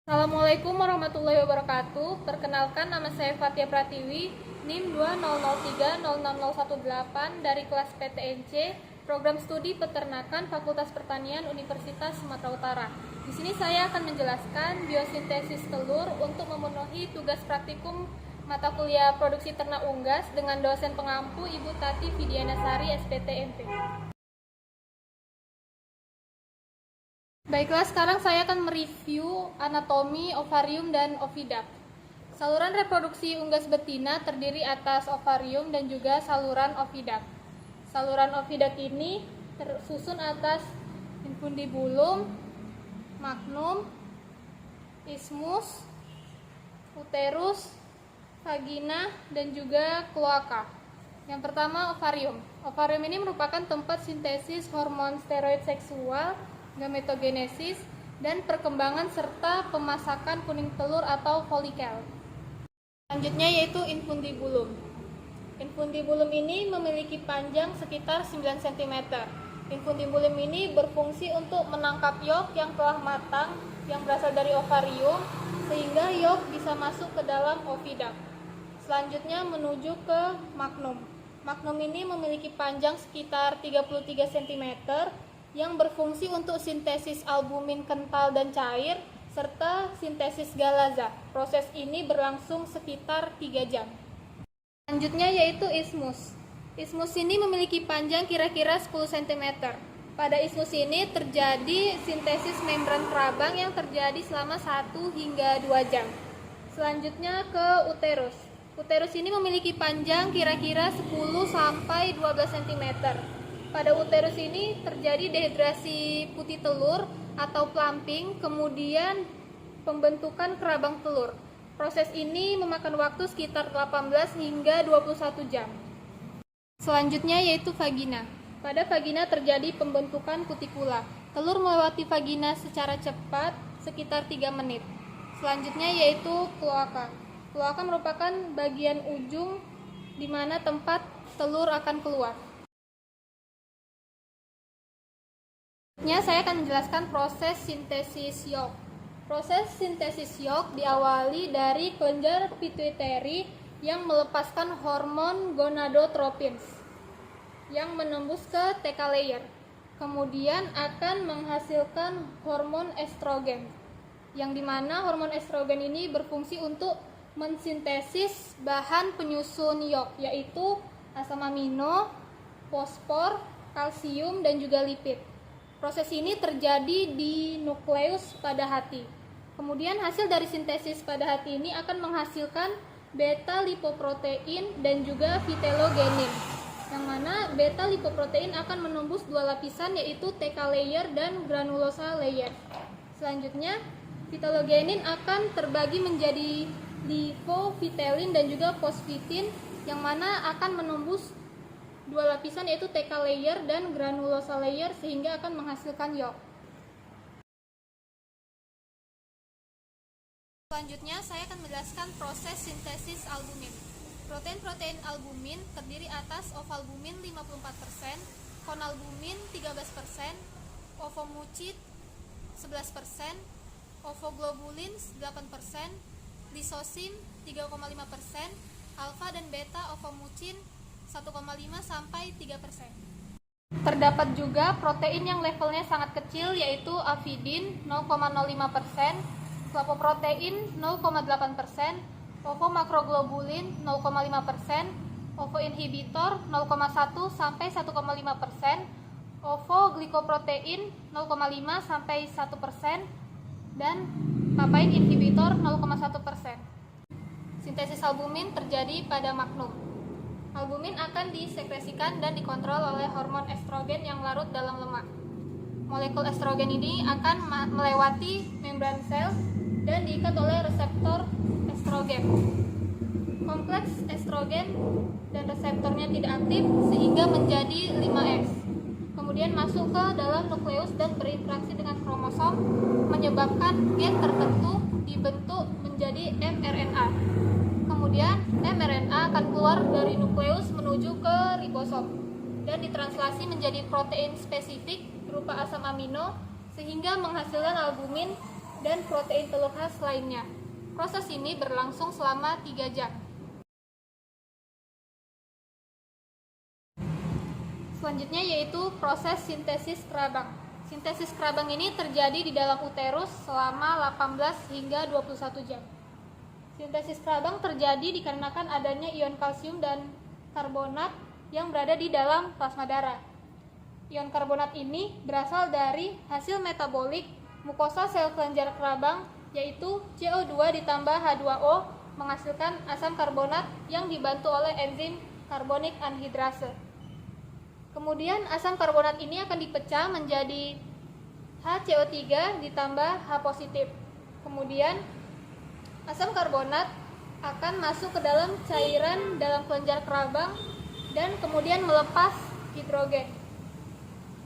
Assalamualaikum warahmatullahi wabarakatuh. Perkenalkan, nama saya Fatia Pratiwi, NIM 200306018 dari kelas PTNC, Program Studi Peternakan Fakultas Pertanian Universitas Sumatera Utara. Di sini saya akan menjelaskan biosintesis telur untuk memenuhi tugas praktikum mata kuliah Produksi Ternak Unggas dengan dosen pengampu Ibu Tati Vidianasari, SPTMP. Baiklah, sekarang saya akan mereview anatomi ovarium dan oviduct. Saluran reproduksi unggas betina terdiri atas ovarium dan juga saluran oviduct. Saluran oviduct ini tersusun atas infundibulum, magnum, isthmus, uterus, vagina, dan juga kloaka. Yang pertama, ovarium. Ovarium ini merupakan tempat sintesis hormon steroid seksual, gametogenesis, dan perkembangan serta pemasakan kuning telur atau folikel. Selanjutnya yaitu infundibulum. Infundibulum ini memiliki panjang sekitar 9 cm. Infundibulum ini berfungsi untuk menangkap yolk yang telah matang yang berasal dari ovarium sehingga yolk bisa masuk ke dalam oviduct. Selanjutnya menuju ke magnum. Magnum ini memiliki panjang sekitar 33 cm yang berfungsi untuk sintesis albumin kental dan cair serta sintesis galaza. Proses ini berlangsung sekitar 3 jam. Selanjutnya yaitu isthmus. Isthmus ini memiliki panjang kira-kira 10 cm. Pada isthmus ini terjadi sintesis membran kerabang yang terjadi selama 1 hingga 2 jam. Selanjutnya ke uterus. Uterus ini memiliki panjang kira-kira 10 sampai 12 cm. Pada uterus ini terjadi dehidrasi putih telur atau plumping, kemudian pembentukan kerabang telur. Proses ini memakan waktu sekitar 18 hingga 21 jam. Selanjutnya yaitu vagina. Pada vagina terjadi pembentukan kutikula. Telur melewati vagina secara cepat sekitar 3 menit. Selanjutnya yaitu kloaka. Kloaka merupakan bagian ujung di mana tempat telur akan keluar. Saya akan menjelaskan proses sintesis yolk. Proses sintesis yolk diawali dari kelenjar pituitary yang melepaskan hormon gonadotropins yang menembus ke TK layer. Kemudian akan menghasilkan hormon estrogen, yang dimana hormon estrogen ini berfungsi untuk mensintesis bahan penyusun yolk, yaitu asam amino, fosfor, kalsium, dan juga lipid. Proses ini terjadi di nukleus pada hati. Kemudian hasil dari sintesis pada hati ini akan menghasilkan beta lipoprotein dan juga vitellogenin. Yang mana beta lipoprotein akan menembus 2 lapisan, yaitu TK layer dan granulosa layer. Selanjutnya, vitellogenin akan terbagi menjadi lipofitelin dan juga fosfitin, yang mana akan menembus 2 lapisan, yaitu TK layer dan granulosa layer, sehingga akan menghasilkan yolk. Selanjutnya saya akan menjelaskan proses sintesis albumin. Protein-protein albumin terdiri atas ovalbumin 54%, konalbumin 13%, ovomucin 11%, ovoglobulin 8%, lisosim 3,5%, alfa dan beta ovomucin 1,5 sampai 3%. Terdapat juga protein yang levelnya sangat kecil, yaitu avidin 0,05%, flapoprotein 0,8%, ovomakroglobulin 0,5%, ovoinhibitor 0,1 sampai 1,5%, ovoglikoprotein 0,5 sampai 1%, dan papain inhibitor 0,1%. Sintesis albumin terjadi pada magnum. Albumin akan disekresikan dan dikontrol oleh hormon estrogen yang larut dalam lemak. Molekul estrogen ini akan melewati membran sel dan diikat oleh reseptor estrogen. Kompleks estrogen dan reseptornya tidak aktif sehingga menjadi 5S. Kemudian masuk ke dalam nukleus dan berinteraksi dengan kromosom, menyebabkan gen tertentu dibentuk menjadi mRNA. Kemudian mRNA akan keluar dari nukleus menuju ke ribosom dan ditranslasi menjadi protein spesifik berupa asam amino sehingga menghasilkan albumin dan protein telur khas lainnya. Proses ini berlangsung selama 3 jam. Selanjutnya yaitu proses sintesis kerabang. Sintesis kerabang ini terjadi di dalam uterus selama 18 hingga 21 jam. Sintesis kerabang terjadi dikarenakan adanya ion kalsium dan karbonat yang berada di dalam plasma darah. Ion karbonat ini berasal dari hasil metabolik mukosa sel kelenjar kerabang, yaitu CO2 ditambah H2O menghasilkan asam karbonat yang dibantu oleh enzim karbonik anhidrase. Kemudian asam karbonat ini akan dipecah menjadi HCO3 ditambah H positif. Kemudian asam karbonat akan masuk ke dalam cairan dalam kelenjar kerabang dan kemudian melepas hidrogen.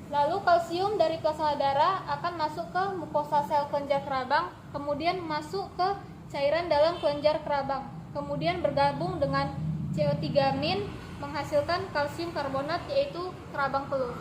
Lalu kalsium dari plasma darah akan masuk ke mukosa sel kelenjar kerabang, kemudian masuk ke cairan dalam kelenjar kerabang, kemudian bergabung dengan CO3- menghasilkan kalsium karbonat, yaitu kerabang peluh.